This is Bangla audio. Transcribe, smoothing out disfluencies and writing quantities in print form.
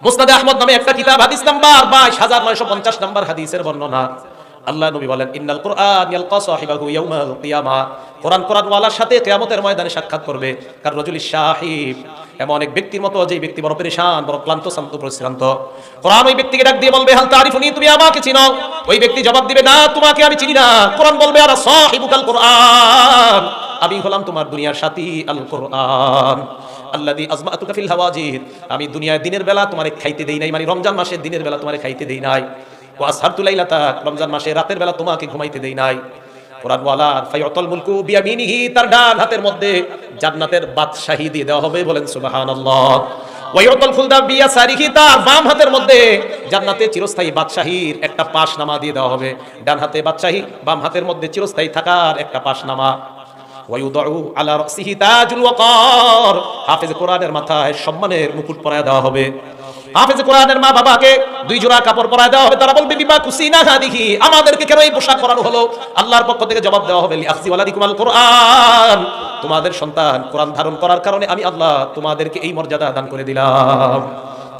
মুসনাদ আহমদ নামে একটা কিতাব, হাদিস নাম্বার 22950 নাম্বার হাদিসের বর্ণনা। আল্লাহ নবী বলেন, ইন্নাল কুরআন ইয়ালকা সাহিবাহু ইয়াউমাল কিয়ামা, কোরআন ওয়ালার সাথে কিয়ামতের ময়দানে সাক্ষাৎ করবে কার রাজুলিশ শাহিব, এমন এক ব্যক্তির মতো যে ব্যক্তি বড় পেরেশান, বড় ক্লান্ত, শান্ত, পরিশ্রান্ত। কোরআন ওই ব্যক্তিকে ডাক দিয়ে বলবে, হাল তারিফুনি, তুমি আমাকে চিনো? ওই ব্যক্তি জবাব দিবে, না, তোমাকে আমি চিনি না। কোরআন বলবে, আনা সাহিবুকাল কুরআন, আমি হলাম তোমার দুনিয়ার সাথী আল কুরআন। আল্লাযী আজমাতুকা ফিল হাওয়াজির, আমি দুনিয়ায় দিনের বেলা তোমারে খাইতে দেই নাই, মানে রমজান মাসে দিনের বেলা তোমারে খাইতে দেই নাই। ওয়া আসহারতু লাইলাতা, রমজান মাসে রাতের বেলা তোমাকে ঘুমাইতে দেই নাই। কোরআন ওয়ালার ফায়াতুল মুলকু বিয়ামিনিহি, তার ডান হাতের মধ্যে জান্নাতের বাদশাহী দিয়ে দেওয়া হবে, বলেন সুবহানাল্লাহ। ওয়া ইয়াতুল খুলদা বিয়াসারিহি, তার বাম হাতের মধ্যে জান্নাতে চিরস্থায়ী বাদশাহীর একটা পাশনামা দিয়ে দেওয়া হবে। ডান হাতে বাদশাহী, বাম হাতের মধ্যে চিরস্থায়ী থাকার একটা পাশনামা। ওয়ায়ুদাউ আলা রাসিহি তাজুল ওয়াকার, হাফেজ কোরআনের মাথায় সম্মানের মুকুট পরায় দেওয়া হবে। হাফেজ কোরআনের মা বাবাকে 2 জোড়া কাপড় পরায় দেওয়া হবে। তারা বলবে, বিমা কুসিনা হাদিহি, আমাদেরকে কেন এই পোশাক পরানো হলো? আল্লাহর পক্ষ থেকে জবাব দেওয়া হবে, লিআখযি ওয়ালাদিকুমাল কুরআন, তোমাদের সন্তান কোরআন ধারণ করার কারণে আমি আল্লাহ তোমাদেরকে এই মর্যাদা দান করে দিলাম।